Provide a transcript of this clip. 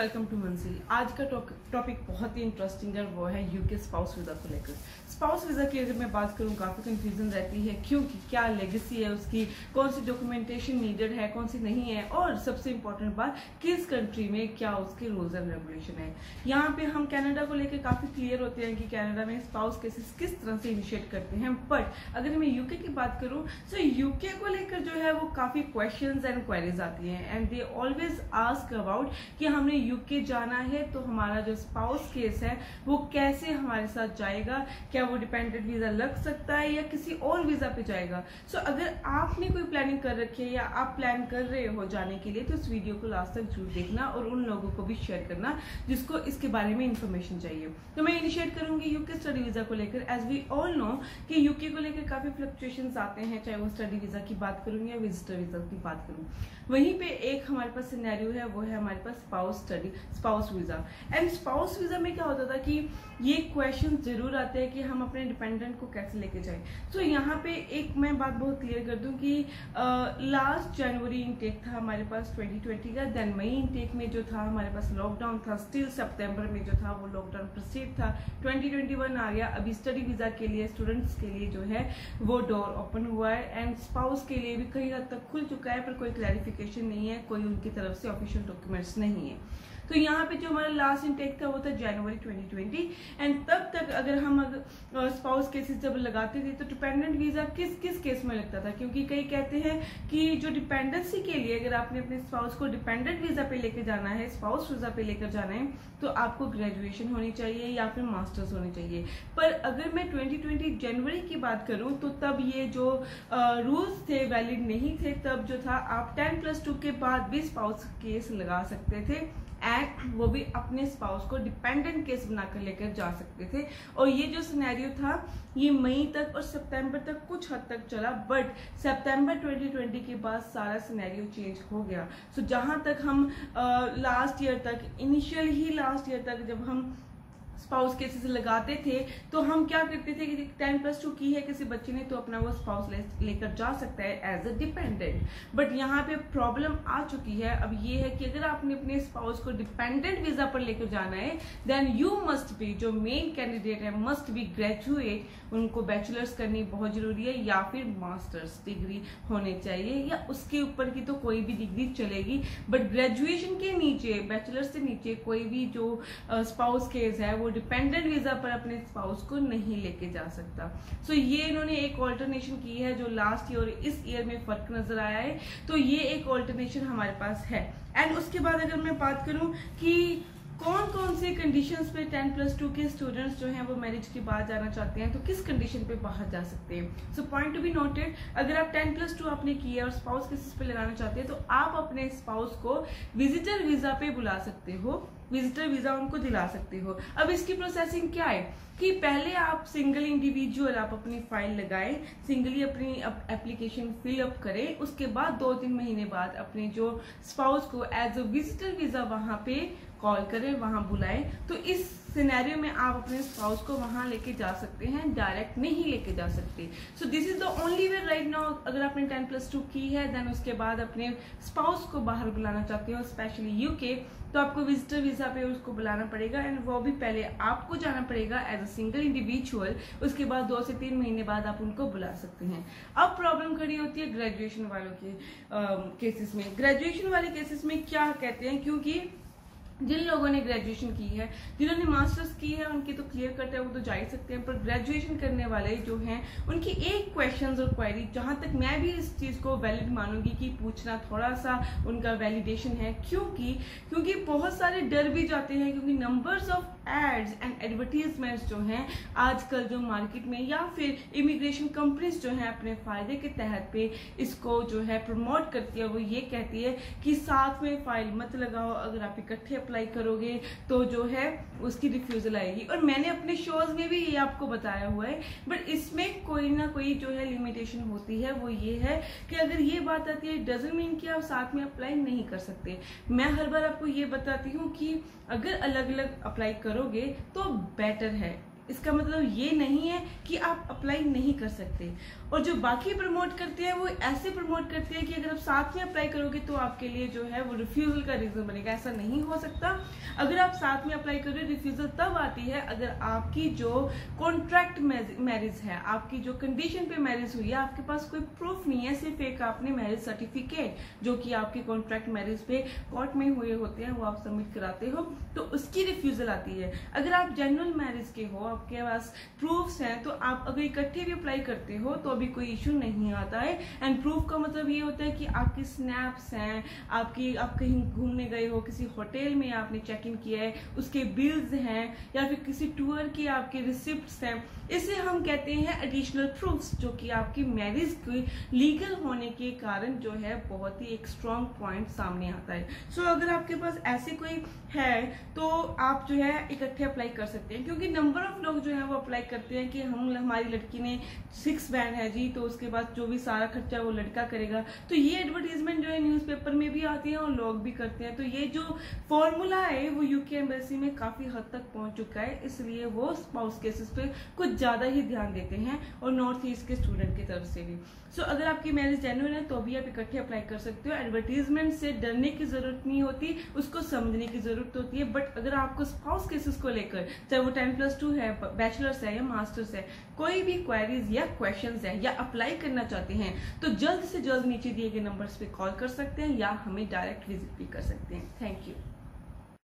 Welcome to मंजिल। आज का टॉपिक बहुत ही इंटरेस्टिंग है, वो है यूके स्पाउस वीजा को लेकर। स्पाउस वीजा की अगर मैं बात करूं, काफी कंफ्यूजन रहती है क्योंकि क्या लेगेसी है उसकी, कौन सी डॉक्यूमेंटेशन नीडेड है, कौन सी नहीं है, और सबसे इंपॉर्टेंट बात किस कंट्री में क्या उसके रूल्स एंड रेगुलेशन है। यहाँ पे हम कनाडा को लेकर काफी क्लियर होते हैं कि कनाडा में स्पाउस केसेस किस तरह से इनिशिएट करते हैं। बट अगर मैं यूके की बात करूं तो यूके को लेकर जो है वो काफी क्वेश्चंस एंड क्वेरीज आती हैं and they always ask about कि हमने यूके जाना है तो हमारा जो स्पाउस केस है वो कैसे हमारे साथ जाएगा, क्या वो डिपेंडेंट वीजा लग सकता है या किसी और वीजा पे जाएगा। सो अगर आपने कोई प्लानिंग कर रखी है या आप प्लान कर रहे हो जाने के लिए तो इस वीडियो को लास्ट तक जरूर देखना और उन लोगों को भी शेयर करना जिसको इसके बारे में इंफॉर्मेशन चाहिए। तो मैं इनिशिएट करूंगी यूके स्टडी वीजा को लेकर। एज वी ऑल नो कि यूके को लेकर काफी फ्लक्चुएशंस आते हैं, चाहे वो स्टडी वीजा की बात करूं या विजिटर वीजा की बात करूं। वहीं पे एक हमारे पास सिनेरियो है, वो है हमारे पास spouse visa. And spouse visa में क्या होता था कि ये क्वेश्चन जरूर आते हैं कि हम अपने डिपेंडेंट को कैसे लेके जाएं। तो यहाँ पे एक मैं बात बहुत क्लियर कर दूं कि लास्ट जनवरी इनटेक था हमारे पास 2020 का, देन मई इनटेक में जो था हमारे पास लॉकडाउन था, स्टिल सितंबर में जो था वो लॉकडाउन प्रोसीड था। 2021 आ गया, अभी स्टडी वीजा के लिए स्टूडेंट्स के लिए जो है वो डोर ओपन हुआ है एंड स्पाउस के लिए भी कई हद तक खुल चुका है, पर कोई क्लैरिफिकेशन नहीं है, कोई उनकी तरफ से ऑफिशियल डॉक्यूमेंट्स नहीं है। तो यहाँ पे जो हमारा लास्ट इनटेक था वो था जनवरी 2020 एंड तब तक अगर हम स्पाउस केसेस जब लगाते थे तो डिपेंडेंट वीजा किस किस केस में लगता था, क्योंकि कई कहते हैं कि जो डिपेंडेंसी के लिए अगर आपने अपने स्पाउस को डिपेंडेंट वीजा पे लेकर जाना है, स्पाउस वीजा पे लेकर जाना है, तो आपको ग्रेजुएशन होनी चाहिए या फिर मास्टर्स होनी चाहिए। पर अगर मैं 2020 जनवरी की बात करूं तो तब ये जो रूल्स थे वैलिड नहीं थे। तब जो था आप 10+2 के बाद भी स्पाउस केस लगा सकते थे एंड वो भी अपने स्पाउस को डिपेंडेंट केस बनाकर लेकर जा सकते थे। और ये जो सिनेरियो था ये मई तक और सितंबर तक कुछ हद तक चला, बट सितंबर 2020 के बाद सारा सिनेरियो चेंज हो गया। सो जहां तक हम लास्ट ईयर तक, इनिशियल ही लास्ट ईयर तक जब हम स्पाउस केसेस लगाते थे तो हम क्या करते थे कि 10+2 की है किसी बच्चे ने तो अपना वो स्पाउस लेकर जा सकता है एज अ डिपेंडेंट। बट यहाँ पे प्रॉब्लम आ चुकी है अब ये है कि अगर आपने अपने स्पाउस को डिपेंडेंट वीजा पर लेकर जाना है देन यू मस्ट बी, जो मेन कैंडिडेट है मस्ट बी ग्रेजुएट, उनको बैचलर्स करनी बहुत जरूरी है या फिर मास्टर्स डिग्री होनी चाहिए या उसके ऊपर की तो कोई भी डिग्री चलेगी, बट ग्रेजुएशन के नीचे, बैचलर्स से नीचे कोई भी जो स्पाउस केस है वो डिपेंडेंट वीजा पर अपने स्पाउस को नहीं लेके जा सकता। सो ये इन्होंने एक ऑल्टरनेशन की है जो लास्ट ईयर और इस ईयर में फर्क नजर आया है, तो ये एक ऑल्टरनेशन हमारे पास है। एंड उसके बाद अगर मैं बात करूं कि कौन कौन से कंडीशंस पे 10+2 के स्टूडेंट्स जो हैं वो मैरिज के बाद जाना चाहते हैं तो किस कंडीशन पे बाहर जा सकते हैं। So point to be noted, अगर आप 10+2 आपने किया और स्पाउस केसेस पे लगाना चाहते हैं तो आप अपने स्पाउस को विजिटर वीजा पे बुला सकते हो, विजिटर वीजा उनको दिला सकते हो। अब इसकी प्रोसेसिंग क्या है कि पहले आप सिंगल इंडिविजुअल आप अपनी फाइल लगाएं, सिंगली अपनी एप्लीकेशन फिल अप करें, उसके बाद 2-3 महीने बाद अपने जो स्पाउस को एज अ विजिटर वीजा वहां पे कॉल करें, वहां बुलाएं। तो इस सिनेरियो में आप अपने स्पाउस को वहां लेके जा सकते हैं, डायरेक्ट नहीं लेके जा सकते। So this is the only way right now. अगर आपने 10+2 की है देन उसके बाद अपने स्पाउस को बाहर बुलाना चाहते हो स्पेशली यूके, तो आपको विजिटर वीजा पे उसको बुलाना पड़ेगा एंड वो भी पहले आपको जाना पड़ेगा एज अ सिंगल इंडिविजुअल, उसके बाद 2 से 3 महीने बाद आप उनको बुला सकते हैं। अब प्रॉब्लम खड़ी होती है ग्रेजुएशन वालों के केसेस में। ग्रेजुएशन वाले केसेस में क्या कहते हैं, क्योंकि जिन लोगों ने ग्रेजुएशन की है, जिन्होंने मास्टर्स की है उनकी तो क्लियर कट है, वो तो जा ही सकते हैं, पर ग्रेजुएशन करने वाले जो हैं उनकी एक क्वेश्चंस और क्वेरी, जहां तक मैं भी इस चीज को वैलिड मानूंगी कि पूछना थोड़ा सा उनका वैलिडेशन है, क्योंकि बहुत सारे डर भी जाते हैं, क्योंकि numbers of ads and advertisements जो हैं आजकल जो मार्केट में या फिर इमिग्रेशन कंपनीज जो हैं अपने फायदे के तहत पे इसको जो है प्रमोट करती है, वो ये कहती है कि साथ में फाइल मत लगाओ, अगर आप इकट्ठे अप्लाई करोगे तो जो है उसकी रिफ्यूजल आएगी। और मैंने अपने शोज में भी ये आपको बताया हुआ है, बट इसमें कोई ना कोई जो है लिमिटेशन होती है, वो ये है कि अगर ये बात आती है डजंट मीन कि आप साथ में अप्लाई नहीं कर सकते। मैं हर बार आपको ये बताती हूँ कि अगर अलग अलग अप्लाई करोगे तो बेटर है, इसका मतलब ये नहीं है कि आप अप्लाई नहीं कर सकते। और जो बाकी प्रमोट करते हैं वो ऐसे प्रमोट करते हैं कि अगर आप साथ में अप्लाई करोगे तो आपके लिए जो है वो रिफ्यूजल का रीजन बनेगा। ऐसा नहीं हो सकता। अगर आप साथ में अप्लाई कर रहे हो, रिफ्यूजल तब आती है अगर आपकी जो कॉन्ट्रैक्ट मैरिज है, आपकी जो कंडीशन पे मैरिज हुई है, आपके पास कोई प्रूफ नहीं है, सिर्फ एक आपने मैरिज सर्टिफिकेट जो कि आपके कॉन्ट्रैक्ट मैरिज पे कोर्ट में हुए होते हैं वो आप सबमिट कराते हो, तो उसकी रिफ्यूजल आती है। अगर आप जेन्युइन मैरिज के हो, आपके पास प्रूफ्स हैं, तो आप अगर इकट्ठे भी अप्लाई करते हो तो अभी कोई इशू नहीं आता है। एंड प्रूफ का मतलब ये होता है कि आपकी स्नैप्स हैं, आप कहीं घूमने गए हो, किसी होटल में आपने चेक इन किया है, उसके बिल्स हैं, या फिर किसी टूर के आपके रिसिप्ट्स हैं। इसे हम कहते हैं एडिशनल प्रूफ्स, जो कि आपकी मैरिज की लीगल होने के कारण जो है बहुत ही एक स्ट्रॉन्ग पॉइंट सामने आता है। सो अगर आपके पास ऐसे कोई है तो आप जो है इकट्ठे अप्लाई कर सकते हैं, क्योंकि नंबर ऑफ लोग जो है वो अप्लाई करते हैं कि हमारी लड़की ने 6 बैंड है जी, तो उसके बाद जो भी सारा खर्चा वो लड़का करेगा। तो ये एडवर्टीजमेंट जो है न्यूज़पेपर में भी आती है और लोग भी करते हैं। तो ये जो फॉर्मूला है वो यूके एम्बेसी में काफी हद तक पहुंच चुका है, इसलिए वो स्पाउस केसेस पे कुछ ज्यादा ही ध्यान देते हैं, और नॉर्थ ईस्ट के स्टूडेंट की तरफ से भी। सो अगर आपकी मैरिज जेन्युइन है तो भी आप इकट्ठे अप्लाई कर सकते हो। एडवर्टीजमेंट से डरने की जरूरत नहीं होती, उसको समझने की जरूरत होती है। बट अगर आपको स्पाउस केसेस को लेकर, चाहे वो 10+2 है, बैचलर्स है या मास्टर्स है, कोई भी क्वेरीज या क्वेश्चंस है या अप्लाई करना चाहते हैं, तो जल्द से जल्द नीचे दिए गए नंबर्स पे कॉल कर सकते हैं या हमें डायरेक्ट विजिट भी कर सकते हैं। Thank you.